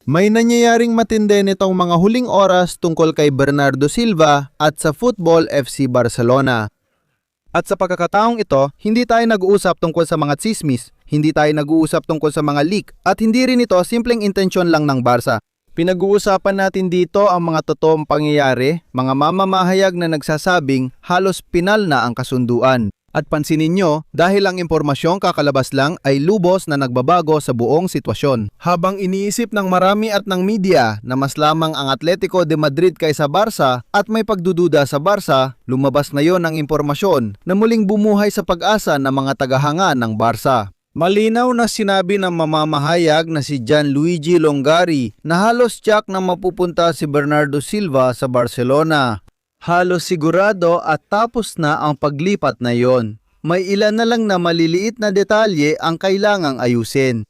May nangyayaring matindi nitong mga huling oras tungkol kay Bernardo Silva at sa Football FC Barcelona. At sa pagkakataong ito, hindi tayo nag-uusap tungkol sa mga tsismis, hindi tayo nag-uusap tungkol sa mga leak, at hindi rin ito simpleng intensyon lang ng Barca. Pinag-uusapan natin dito ang mga totoong pangyayari, mga mamamahayag na nagsasabing halos pinal na ang kasunduan. At pansinin nyo, dahil ang impormasyong kakalabas lang ay lubos na nagbabago sa buong sitwasyon. Habang iniisip ng marami at ng media na mas lamang ang Atletico de Madrid kaysa Barca at may pagdududa sa Barca, lumabas na yon ang impormasyon na muling bumuhay sa pag-asa ng mga tagahanga ng Barca. Malinaw na sinabi ng mamamahayag na si Gianluigi Longari na halos tiyak na mapupunta si Bernardo Silva sa Barcelona. Halos sigurado at tapos na ang paglipat na yon. May ilan na lang na maliliit na detalye ang kailangang ayusin.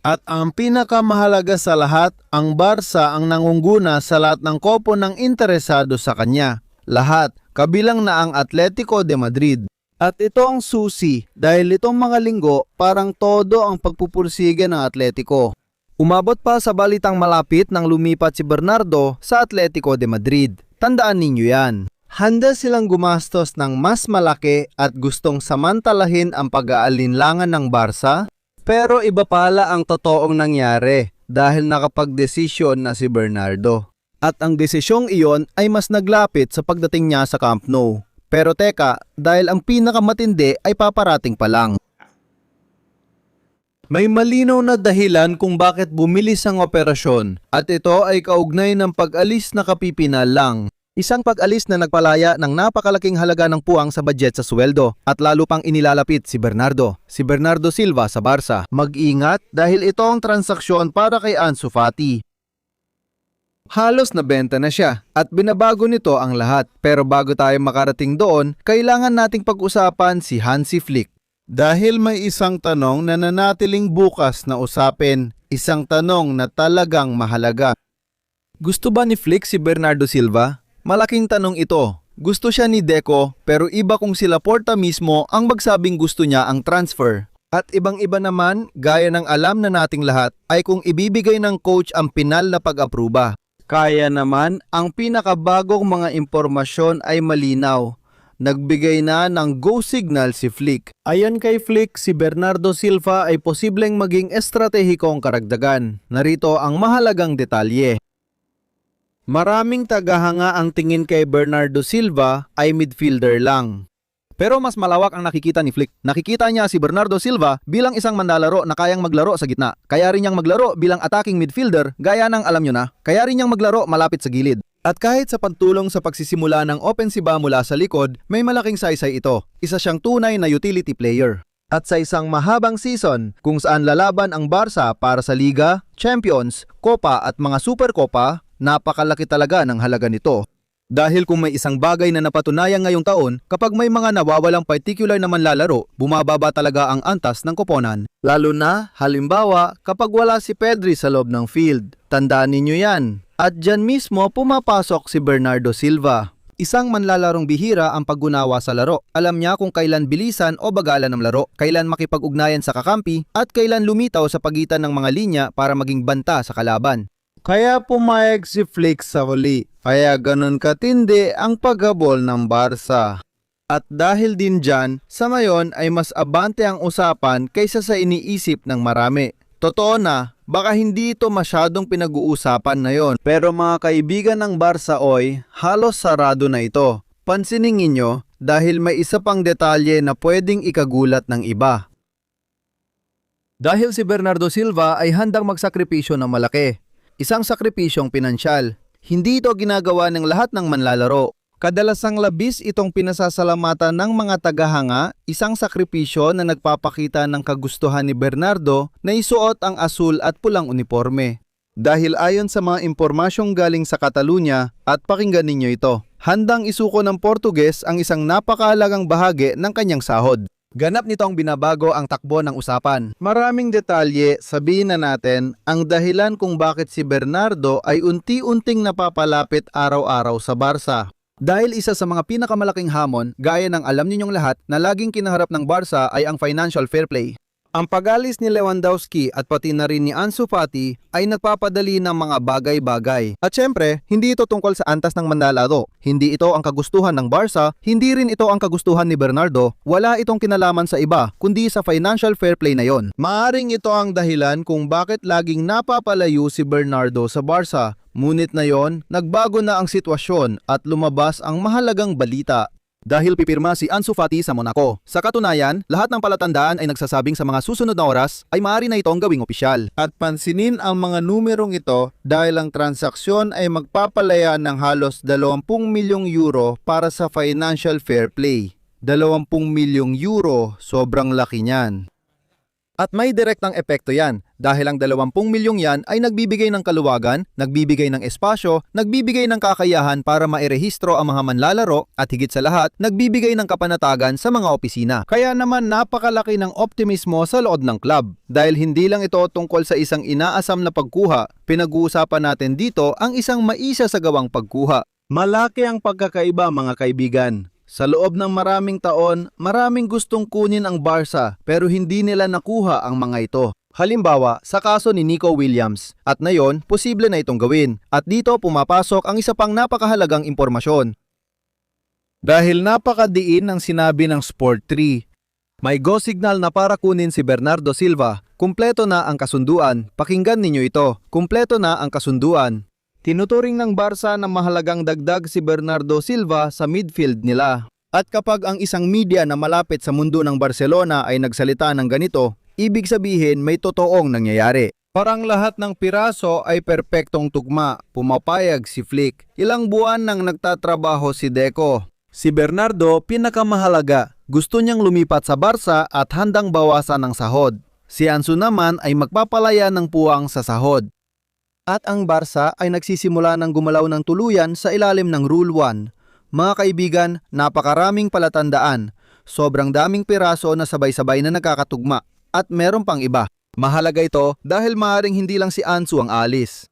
At ang pinakamahalaga sa lahat, ang Barca ang nangunguna sa lahat ng kopo ng interesado sa kanya. Lahat, kabilang na ang Atletico de Madrid. At ito ang susi dahil itong mga linggo parang todo ang pagpupursiga ng Atletico. Umabot pa sa balitang malapit nang lumipat si Bernardo sa Atletico de Madrid. Tandaan ninyo yan. Handa silang gumastos ng mas malaki at gustong samantalahin ang pag-aalinlangan ng Barca. Pero iba pala ang totoong nangyari dahil nakapagdesisyon na si Bernardo. At ang desisyong iyon ay mas naglapit sa pagdating niya sa Camp Nou. Pero teka, dahil ang pinakamatindi ay paparating pa lang. May malinaw na dahilan kung bakit bumilis ang operasyon at ito ay kaugnay ng pag-alis na kapipinal lang. Isang pag-alis na nagpalaya ng napakalaking halaga ng puwang sa budget sa sweldo at lalo pang inilalapit si Bernardo Silva sa Barca. Mag-ingat dahil ito ang transaksyon para kay Ansu Fati. Halos nabenta na siya at binabago nito ang lahat. Pero bago tayo makarating doon, kailangan nating pag-usapan si Hansi Flick. Dahil may isang tanong na nanatiling bukas na usapin, isang tanong na talagang mahalaga. Gusto ba ni Flick si Bernardo Silva? Malaking tanong ito. Gusto siya ni Deco pero iba kung si Laporta mismo ang magsabing gusto niya ang transfer. At ibang-iba naman, gaya ng alam na nating lahat, ay kung ibibigay ng coach ang pinal na pag-apruba. Kaya naman, ang pinakabagong mga impormasyon ay malinaw. Nagbigay na ng go signal si Flick. Ayon kay Flick, si Bernardo Silva ay posibleng maging estratehikong karagdagan. Narito ang mahalagang detalye. Maraming tagahanga ang tingin kay Bernardo Silva ay midfielder lang. Pero mas malawak ang nakikita ni Flick. Nakikita niya si Bernardo Silva bilang isang manlalaro na kayang maglaro sa gitna. Kaya rin niyang maglaro bilang attacking midfielder gaya ng alam nyo na. Kaya rin niyang maglaro malapit sa gilid. At kahit sa pagtulong sa pagsisimula ng opensiba mula sa likod, may malaking saysay ito. Isa siyang tunay na utility player. At sa isang mahabang season, kung saan lalaban ang Barca para sa Liga, Champions, Copa at mga Supercopa, napakalaki talaga ng halaga nito. Dahil kung may isang bagay na napatunayan ngayong taon, kapag may mga nawawalang particular na manlalaro, bumababa talaga ang antas ng koponan. Lalo na, halimbawa, kapag wala si Pedri sa loob ng field. Tandaan ninyo yan. At dyan mismo pumapasok si Bernardo Silva. Isang manlalarong bihira ang paggunawa sa laro. Alam niya kung kailan bilisan o bagalan ng laro, kailan makipag-ugnayan sa kakampi, at kailan lumitaw sa pagitan ng mga linya para maging banta sa kalaban. Kaya pumayag si Flick sa huli. Kaya ganun katindi ang paghabol ng Barca. At dahil din dyan, sa ngayon ay mas abante ang usapan kaysa sa iniisip ng marami. Totoo na, baka hindi ito masyadong pinag-uusapan na yon. Pero mga kaibigan ng Barca oy, halos sarado na ito. Pansinin ninyo dahil may isa pang detalye na pwedeng ikagulat ng iba. Dahil si Bernardo Silva ay handang magsakripisyo ng malaki. Isang sakripisyong pinansyal. Hindi ito ginagawa ng lahat ng manlalaro. Kadalasang labis itong pinasasalamatan ng mga tagahanga, isang sakripisyo na nagpapakita ng kagustuhan ni Bernardo na isuot ang asul at pulang uniforme. Dahil ayon sa mga impormasyong galing sa Catalunya, at pakinggan ninyo ito, handang isuko ng Portuges ang isang napakahalagang bahagi ng kanyang sahod. Ganap nitong binabago ang takbo ng usapan. Maraming detalye, sabihin na natin, ang dahilan kung bakit si Bernardo ay unti-unting napapalapit araw-araw sa Barca. Dahil isa sa mga pinakamalaking hamon, gaya ng alam ninyong lahat, na laging kinaharap ng Barca ay ang financial fair play. Ang pag-alis ni Lewandowski at pati na rin ni Ansu Fati ay nagpapadali ng mga bagay-bagay. At syempre, hindi ito tungkol sa antas ng manlalaro. Hindi ito ang kagustuhan ng Barca, hindi rin ito ang kagustuhan ni Bernardo. Wala itong kinalaman sa iba, kundi sa financial fair play na yon. Maaring ito ang dahilan kung bakit laging napapalayo si Bernardo sa Barca. Ngunit na yon, nagbago na ang sitwasyon at lumabas ang mahalagang balita. Dahil pipirma si Ansu Fati sa Monaco. Sa katunayan, lahat ng palatandaan ay nagsasabing sa mga susunod na oras ay maaari na itong gawing opisyal. At pansinin ang mga numerong ito dahil ang transaksyon ay magpapalaya ng halos 20 milyong euro para sa financial fair play. 20 milyong euro, sobrang laki niyan. At may direktang epekto yan dahil ang 20 milyong yan ay nagbibigay ng kaluwagan, nagbibigay ng espasyo, nagbibigay ng kakayahan para mairehistro ang mga manlalaro at higit sa lahat, nagbibigay ng kapanatagan sa mga opisina. Kaya naman napakalaki ng optimismo sa loob ng club dahil hindi lang ito tungkol sa isang inaasam na pagkuha, pinag-uusapan natin dito ang isang maisa sa gawang pagkuha. Malaki ang pagkakaiba mga kaibigan. Sa loob ng maraming taon, maraming gustong kunin ang Barca pero hindi nila nakuha ang mga ito. Halimbawa, sa kaso ni Nico Williams. At ngayon, posible na itong gawin. At dito pumapasok ang isa pang napakahalagang impormasyon. Dahil napakadiin ng sinabi ng Sport 3, may go signal na para kunin si Bernardo Silva. Kumpleto na ang kasunduan. Pakinggan ninyo ito. Kumpleto na ang kasunduan. Tinuturing ng Barca na mahalagang dagdag si Bernardo Silva sa midfield nila. At kapag ang isang media na malapit sa mundo ng Barcelona ay nagsalita ng ganito, ibig sabihin may totoong nangyayari. Parang lahat ng piraso ay perpektong tugma, pumapayag si Flick. Ilang buwan nang nagtatrabaho si Deco. Si Bernardo pinakamahalaga, gusto niyang lumipat sa Barca at handang bawasan ng sahod. Si Ansu naman ay magpapalaya ng puwang sa sahod. At ang Barca ay nagsisimula ng gumalaw ng tuluyan sa ilalim ng Rule 1. Mga kaibigan, napakaraming palatandaan. Sobrang daming piraso na sabay-sabay na nakakatugma. At meron pang iba. Mahalaga ito dahil maaaring hindi lang si Ansu ang alis.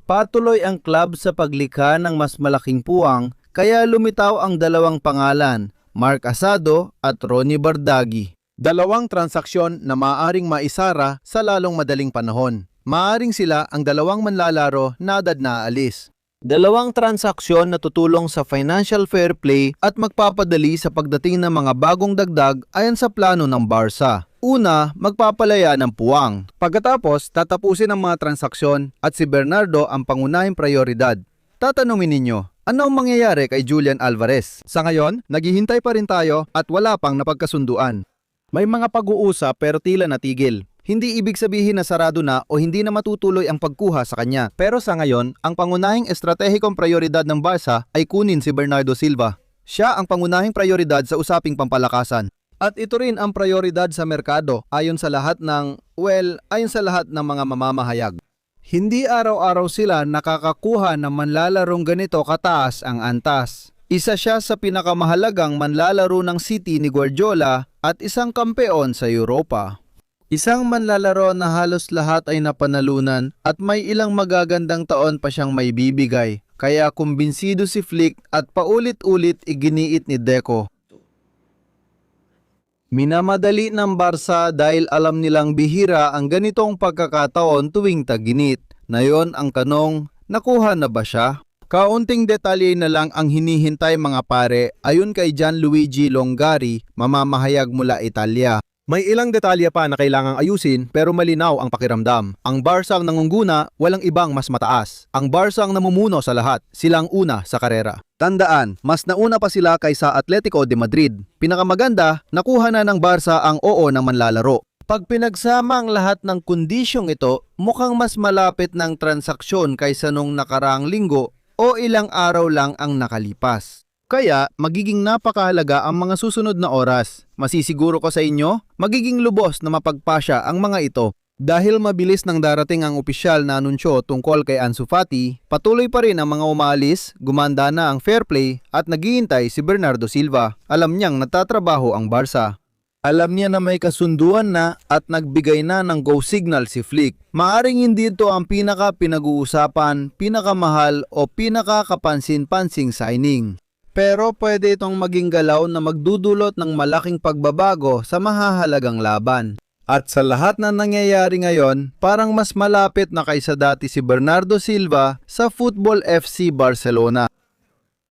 Patuloy ang club sa paglikha ng mas malaking puwang kaya lumitaw ang dalawang pangalan, Marc Asado at Ronnie Bardghji. Dalawang transaksyon na maaaring maisara sa lalong madaling panahon. Maaring sila ang dalawang manlalaro na agad naalis. Dalawang transaksyon na tutulong sa financial fair play at magpapadali sa pagdating ng mga bagong dagdag ayon sa plano ng Barca. Una, magpapalaya ng puwang. Pagkatapos, tatapusin ang mga transaksyon at si Bernardo ang pangunahing prioridad. Tatanungin ninyo, ano ang mangyayari kay Julian Alvarez? Sa ngayon, naghihintay pa rin tayo at wala pang napagkasunduan. May mga pag-uusap pero tila natigil. Hindi ibig sabihin na sarado na o hindi na matutuloy ang pagkuha sa kanya. Pero sa ngayon, ang pangunahing estratehikong prioridad ng Barca ay kunin si Bernardo Silva. Siya ang pangunahing prioridad sa usaping pampalakasan. At ito rin ang prioridad sa merkado ayon sa lahat ng mga mamamahayag. Hindi araw-araw sila nakakakuha ng manlalarong ganito kataas ang antas. Isa siya sa pinakamahalagang manlalaro ng City ni Guardiola at isang kampeon sa Europa. Isang manlalaro na halos lahat ay napanalunan at may ilang magagandang taon pa siyang may bibigay. Kaya kumbinsido si Flick at paulit-ulit iginiit ni Deco. Minamadali ng Barca dahil alam nilang bihira ang ganitong pagkakataon tuwing tag-init. Nayon ang tanong, nakuha na ba siya? Kaunting detalye na lang ang hinihintay mga pare ayon kay Gianluigi Longari, mamamahayag mula Italia. May ilang detalye pa na kailangang ayusin pero malinaw ang pakiramdam. Ang Barca ang nangunguna, walang ibang mas mataas. Ang Barca ang namumuno sa lahat, silang una sa karera. Tandaan, mas nauna pa sila kaysa Atletico de Madrid. Pinakamaganda, nakuha na ng Barca ang oo ng manlalaro. Pag pinagsama ang lahat ng kondisyong ito, mukhang mas malapit ng transaksyon kaysa nung nakaraang linggo o ilang araw lang ang nakalipas. Kaya, magiging napakahalaga ang mga susunod na oras. Masisiguro ko sa inyo, magiging lubos na mapagpasya ang mga ito. Dahil mabilis nang darating ang opisyal na anunsyo tungkol kay Ansu Fati, patuloy pa rin ang mga umalis, gumanda na ang fair play at naghihintay si Bernardo Silva. Alam niyang natatrabaho ang Barca. Alam niya na may kasunduan na at nagbigay na ng go signal si Flick. Maaring hindi ito ang pinag-uusapan, pinakamahal o pinakakapansin-pansing signing. Pero pwede itong maging galaw na magdudulot ng malaking pagbabago sa mahahalagang laban. At sa lahat na nangyayari ngayon, parang mas malapit na kaysa dati si Bernardo Silva sa Football FC Barcelona.